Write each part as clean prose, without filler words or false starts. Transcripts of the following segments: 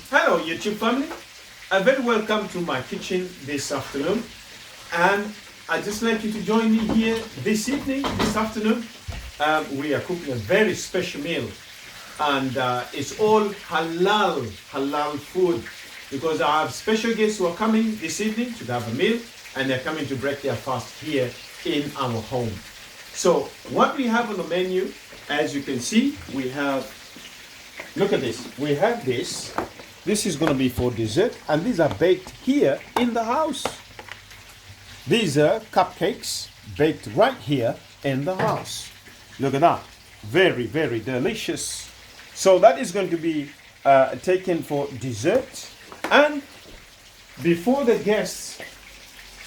Hello YouTube family, and very welcome to my kitchen this afternoon. And I'd just like you to join me here this evening, this afternoon. We are cooking a very special meal, and it's all halal food, because I have special guests who are coming this evening to have a meal, and they're coming to break their fast here in our home. So what we have on the menu, as you can see, we have, look at this, we have this. This is going to be for dessert, and these are baked here in the house. These are cupcakes baked right here in the house. Look at that. Very, very delicious. So that is going to be taken for dessert. And before the guests,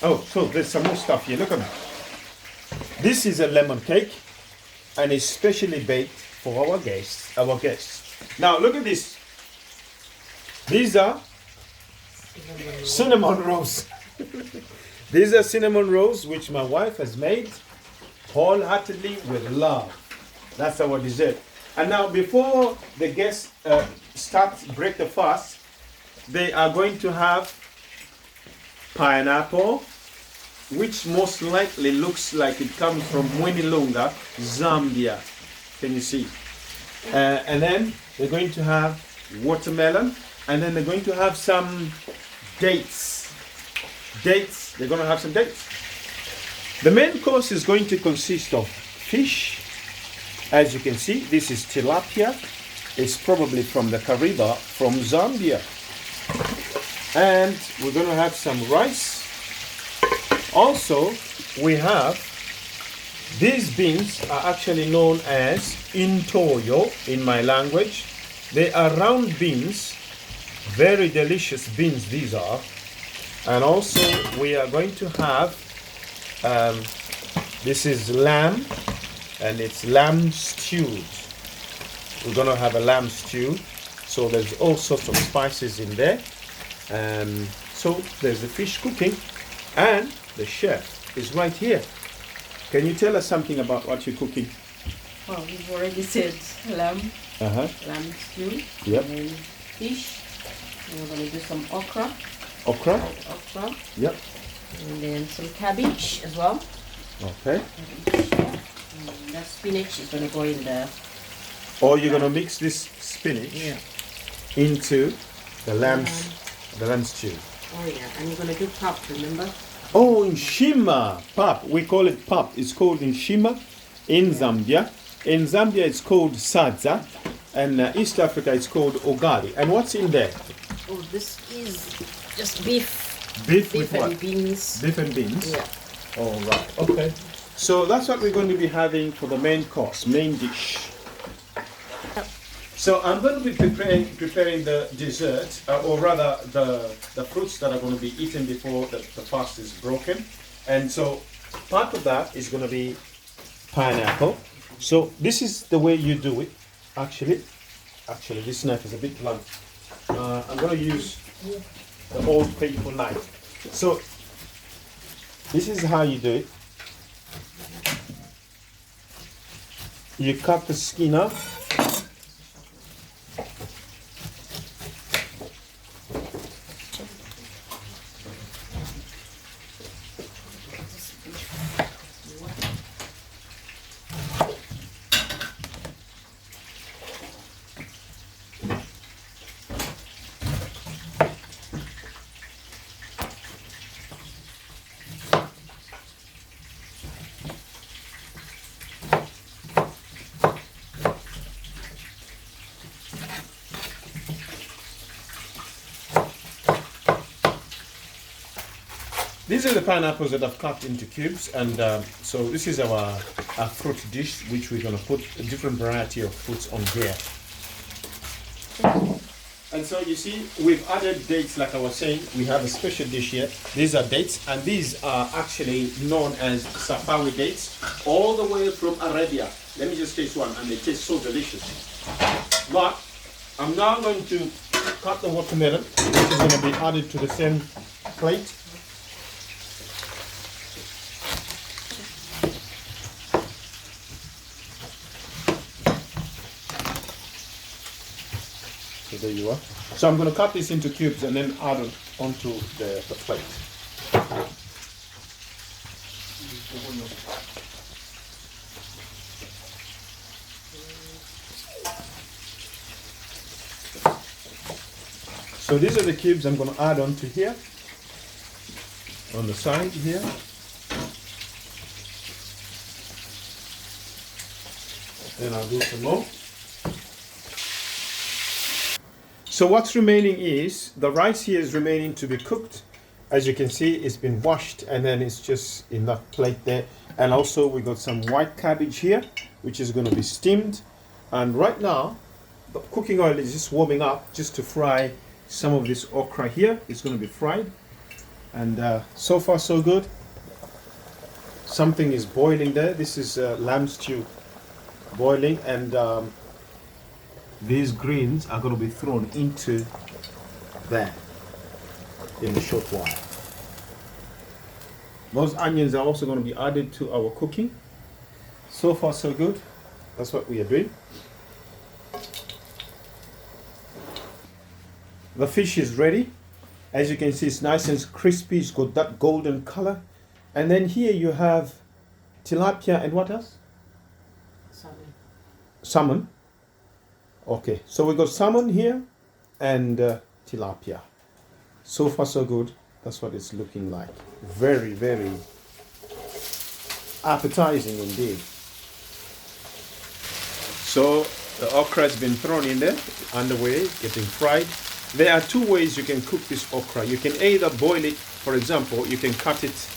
oh, so there's some more stuff here. Look at that. This is a lemon cake, and it's specially baked for our guests. Now look at this. These are cinnamon rolls. These are cinnamon rolls which my wife has made wholeheartedly with love. That's our dessert. And now before the guests break the fast, they are going to have pineapple, which most likely looks like it comes from Mwinilunga, Zambia. Can you see? And then they're going to have watermelon. And then they're going to have some dates. They're going to have some dates. The main course is going to consist of fish. As you can see, this is tilapia. It's probably from the Kariba, from Zambia. And we're going to have some rice. Also, we have, these beans are actually known as intoyo in my language. They are round beans. Very delicious beans these are. And also we are going to have this is lamb, and it's lamb stewed. We're going to have a lamb stew, so there's all sorts of spices in there. So there's the fish cooking, and the chef is right here. Can you tell us something about what you're cooking? Well, we've already said lamb, lamb stew, Yep. and then fish. We're going to do some okra. Okra? Okra. Yep. And then some cabbage as well. Okay. Cabbage, yeah. And that spinach is going to go in the... Or you're going to mix this spinach into the lamb stew. Oh yeah, and you're going to do pap, remember? Oh, in Shima, pap. We call it pap. It's called in Shima, in Zambia. In Zambia, it's called sadza. And East Africa, it's called ugali. And what's in there? Oh, this is just beef. Beef Beef with and what? beans. Beef and beans? Yeah. All right. Okay. So that's what we're going to be having for the main course, main dish. So I'm going to be preparing the dessert, or rather the fruits that are going to be eaten before the fast is broken. And so part of that is going to be pineapple. So this is the way you do it. Actually, this knife is a bit blunt. I'm going to use the old faithful knife. So this is how you do it. You cut the skin off. These are the pineapples that I've cut into cubes, and so this is our fruit dish, which we're going to put a different variety of fruits on here. And so you see, we've added dates, like I was saying. We have a special dish here. These are dates, and these are actually known as safawi dates, all the way from Arabia. Let me just taste one, and they taste so delicious. But I'm now going to cut the watermelon, which is going to be added to the same plate. So there you are. So I'm going to cut this into cubes and then add it onto the plate. So these are the cubes I'm going to add onto here, on the side here. Then I'll do some more. So what's remaining is, the rice here is remaining to be cooked. As you can see, it's been washed and then it's just in that plate there. And also we got some white cabbage here, which is going to be steamed. And right now, the cooking oil is just warming up just to fry some of this okra here. It's going to be fried. And so far so good. Something is boiling there. This is lamb stew boiling, and these greens are going to be thrown into there in a short while. Those onions are also going to be added to our cooking. So far so good. That's what we are doing. The fish is ready. As you can see, it's nice and crispy. It's got that golden color. And then here you have tilapia and what else? Salmon. Okay, so we got salmon here and tilapia. So far so good. That's what it's looking like. Very, very appetizing indeed. So the okra has been thrown in there, underway, getting fried. There are two ways you can cook this okra. You can either boil it, for example, you can cut it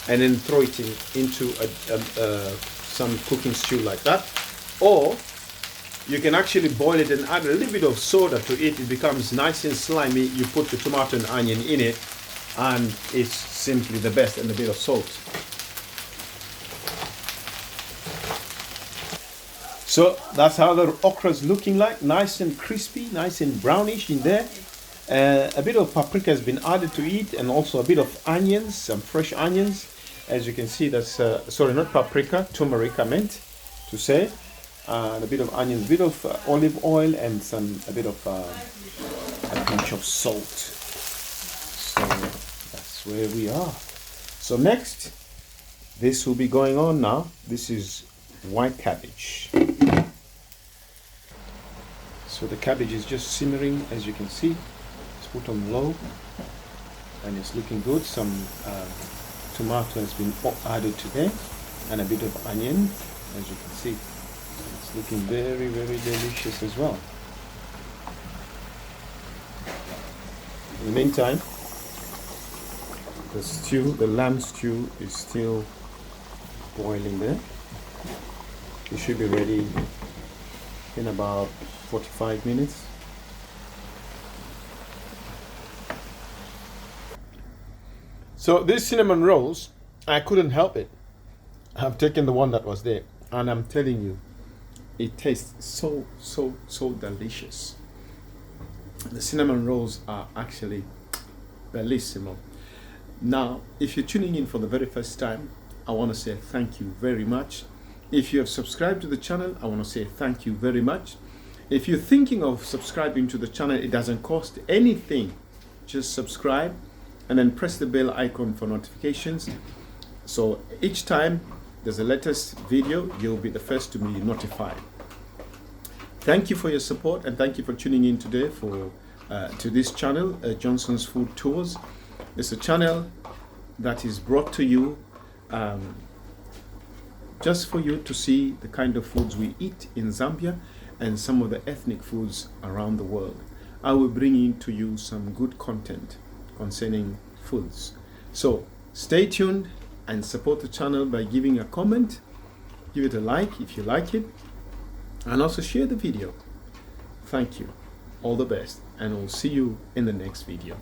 and then throw it into some cooking stew like that, or you can actually boil it and add a little bit of soda to it. It becomes nice and slimy. You put the tomato and onion in it, and it's simply the best, and a bit of salt. So that's how the okra is looking like. Nice and crispy, nice and brownish in there. A bit of paprika has been added to it, and also a bit of onions, some fresh onions. As you can see, that's sorry, not paprika, turmeric I meant to say. And a bit of onions, a bit of olive oil, and a bit of a pinch of salt. So that's where we are. So next, this will be going on now. This is white cabbage. So the cabbage is just simmering, as you can see. It's put on low, and it's looking good. Some tomato has been added to there, and a bit of onion, as you can see. It's looking very, very delicious as well. In the meantime, the lamb stew is still boiling there. It should be ready in about 45 minutes. So these cinnamon rolls, I couldn't help it. I've taken the one that was there, and I'm telling you, it tastes so delicious. The cinnamon rolls are actually bellissimo. Now, if you're tuning in for the very first time, I want to say thank you very much. If you have subscribed to the channel, I want to say thank you very much. If you're thinking of subscribing to the channel, it doesn't cost anything. Just subscribe and then press the bell icon for notifications. So each time there's a latest video, you'll be the first to be notified. Thank you for your support, and thank you for tuning in today to this channel, Johnson's Food Tours. It's a channel that is brought to you just for you to see the kind of foods we eat in Zambia and some of the ethnic foods around the world. I will bring in to you some good content concerning foods. So stay tuned and support the channel by giving a comment, give it a like if you like it, and also share the video. Thank you. All the best, and we'll see you in the next video.